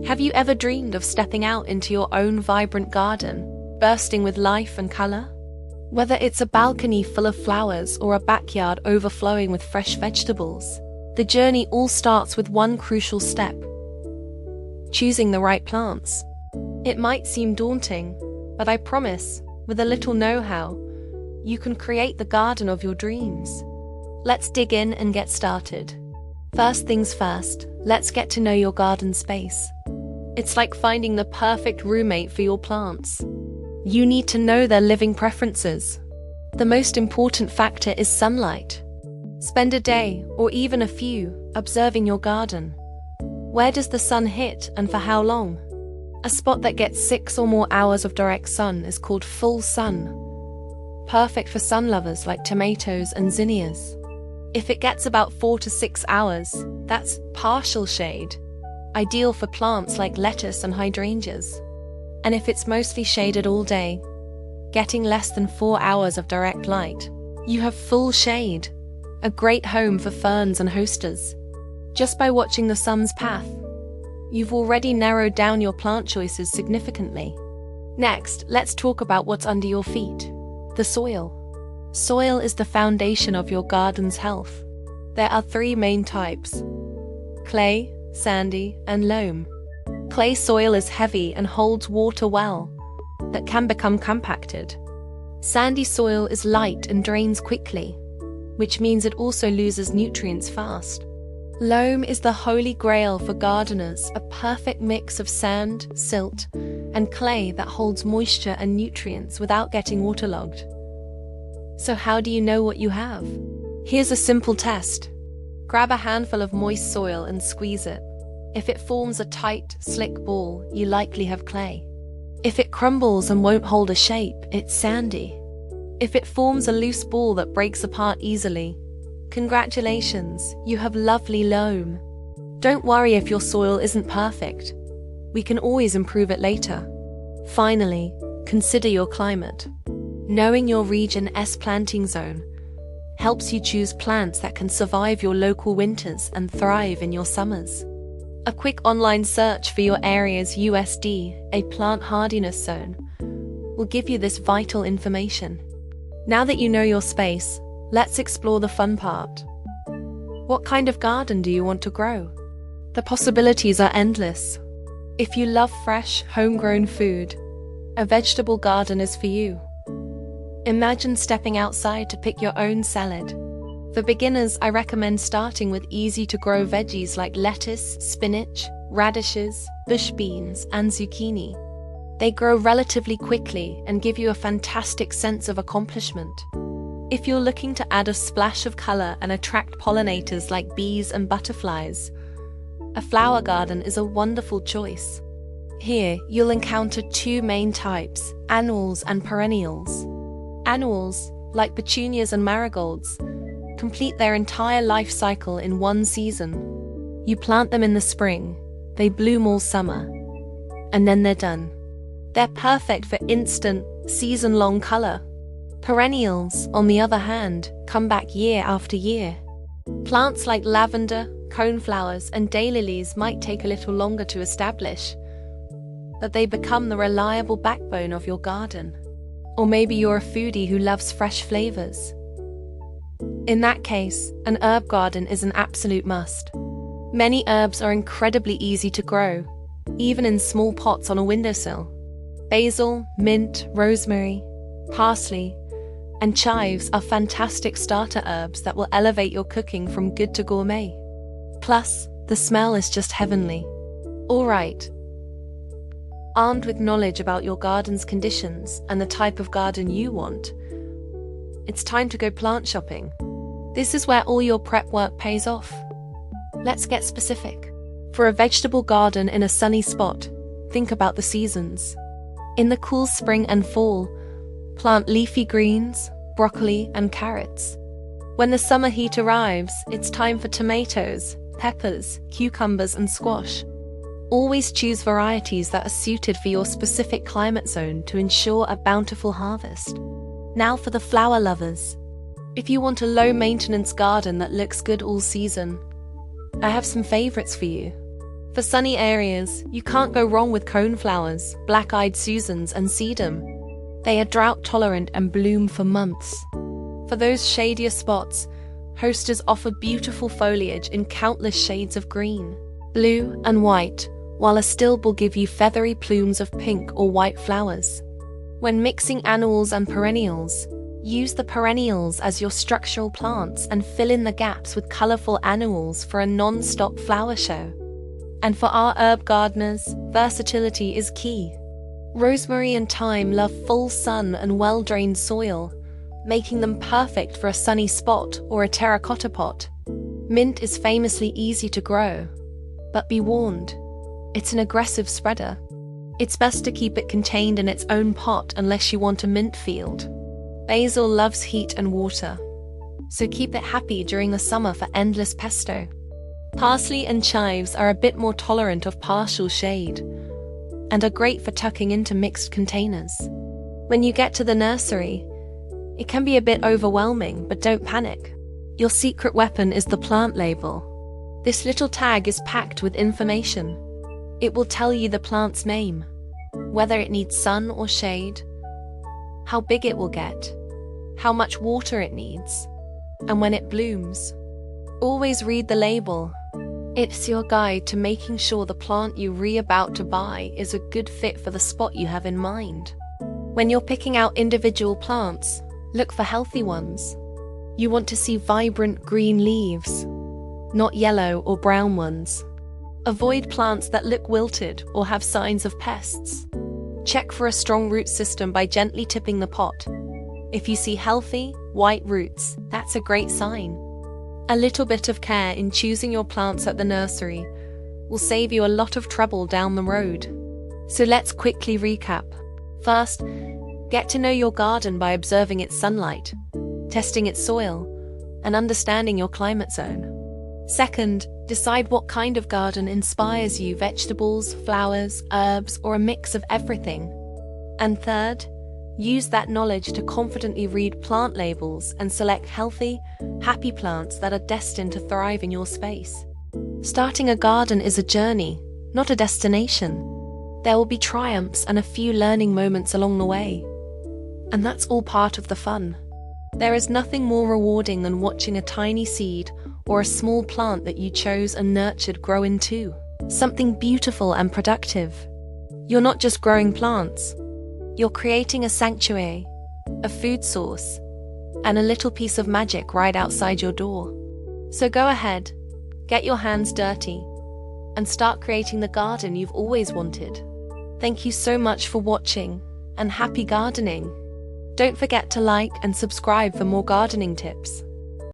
Have you ever dreamed of stepping out into your own vibrant garden, bursting with life and color? Whether it's a balcony full of flowers or a backyard overflowing with fresh vegetables, the journey all starts with one crucial step: choosing the right plants. It might seem daunting, but I promise, with a little know-how, you can create the garden of your dreams. Let's dig in and get started. First things first, let's get to know your garden space. It's like finding the perfect roommate for your plants. You need to know their living preferences. The most important factor is sunlight. Spend a day, or even a few, observing your garden. Where does the sun hit and for how long? A spot that gets 6 or more hours of direct sun is called full sun. Perfect for sun lovers like tomatoes and zinnias. If it gets about 4 to 6 hours, that's partial shade, ideal for plants like lettuce and hydrangeas. And if it's mostly shaded all day, getting less than 4 hours of direct light, you have full shade, a great home for ferns and hostas. Just by watching the sun's path, you've already narrowed down your plant choices significantly. Next, let's talk about what's under your feet: the soil. Soil is the foundation of your garden's health. There are 3 main types: clay, sandy, and loam. Clay soil is heavy and holds water well, that can become compacted. Sandy soil is light and drains quickly, which means it also loses nutrients fast. Loam is the holy grail for gardeners, a perfect mix of sand, silt, and clay that holds moisture and nutrients without getting waterlogged. So how do you know what you have? Here's a simple test. Grab a handful of moist soil and squeeze it. If it forms a tight, slick ball, you likely have clay. If it crumbles and won't hold a shape, it's sandy. If it forms a loose ball that breaks apart easily, congratulations, you have lovely loam. Don't worry if your soil isn't perfect. We can always improve it later. Finally, consider your climate. Knowing your region's planting zone helps you choose plants that can survive your local winters and thrive in your summers. A quick online search for your area's USD, a plant hardiness zone, will give you this vital information. Now that you know your space, let's explore the fun part. What kind of garden do you want to grow? The possibilities are endless. If you love fresh, homegrown food, a vegetable garden is for you. Imagine stepping outside to pick your own salad. For beginners, I recommend starting with easy-to-grow veggies like lettuce, spinach, radishes, bush beans, and zucchini. They grow relatively quickly and give you a fantastic sense of accomplishment. If you're looking to add a splash of color and attract pollinators like bees and butterflies, a flower garden is a wonderful choice. Here, you'll encounter 2 main types: annuals and perennials. Annuals, like petunias and marigolds, complete their entire life cycle in one season. You plant them in the spring, they bloom all summer, and then they're done. They're perfect for instant, season-long color. Perennials, on the other hand, come back year after year. Plants like lavender, coneflowers, and daylilies might take a little longer to establish, but they become the reliable backbone of your garden. Or maybe you're a foodie who loves fresh flavors. In that case, an herb garden is an absolute must. Many herbs are incredibly easy to grow, even in small pots on a windowsill. Basil, mint, rosemary, parsley, and chives are fantastic starter herbs that will elevate your cooking from good to gourmet. Plus, the smell is just heavenly. All right. Armed with knowledge about your garden's conditions and the type of garden you want, it's time to go plant shopping. This is where all your prep work pays off. Let's get specific. For a vegetable garden in a sunny spot, think about the seasons. In the cool spring and fall, plant leafy greens, broccoli, and carrots. When the summer heat arrives, it's time for tomatoes, peppers, cucumbers, and squash. Always choose varieties that are suited for your specific climate zone to ensure a bountiful harvest. Now for the flower lovers. If you want a low-maintenance garden that looks good all season, I have some favorites for you. For sunny areas, you can't go wrong with coneflowers, black-eyed Susans, and sedum. They are drought-tolerant and bloom for months. For those shadier spots, hostas offer beautiful foliage in countless shades of green, blue, and white, while astilbe will give you feathery plumes of pink or white flowers. When mixing annuals and perennials, use the perennials as your structural plants and fill in the gaps with colorful annuals for a non-stop flower show. And for our herb gardeners, versatility is key. Rosemary and thyme love full sun and well-drained soil, making them perfect for a sunny spot or a terracotta pot. Mint is famously easy to grow, but be warned, it's an aggressive spreader. It's best to keep it contained in its own pot unless you want a mint field. Basil loves heat and water, so keep it happy during the summer for endless pesto. Parsley and chives are a bit more tolerant of partial shade and are great for tucking into mixed containers. When you get to the nursery, it can be a bit overwhelming, but don't panic. Your secret weapon is the plant label. This little tag is packed with information. It will tell you the plant's name, whether it needs sun or shade, how big it will get, how much water it needs, and when it blooms. Always read the label. It's your guide to making sure the plant you're about to buy is a good fit for the spot you have in mind. When you're picking out individual plants, look for healthy ones. You want to see vibrant green leaves, not yellow or brown ones. Avoid plants that look wilted or have signs of pests. Check for a strong root system by gently tipping the pot. If you see healthy, white roots, that's a great sign. A little bit of care in choosing your plants at the nursery will save you a lot of trouble down the road. So let's quickly recap. First, get to know your garden by observing its sunlight, testing its soil, and understanding your climate zone. Second, decide what kind of garden inspires you: vegetables, flowers, herbs, or a mix of everything. And third, use that knowledge to confidently read plant labels and select healthy, happy plants that are destined to thrive in your space. Starting a garden is a journey, not a destination. There will be triumphs and a few learning moments along the way. And that's all part of the fun. There is nothing more rewarding than watching a tiny seed or a small plant that you chose and nurtured grow into something beautiful and productive. You're not just growing plants. You're creating a sanctuary, a food source, and a little piece of magic right outside your door. So go ahead, get your hands dirty, and start creating the garden you've always wanted. Thank you so much for watching, and happy gardening! Don't forget to like and subscribe for more gardening tips.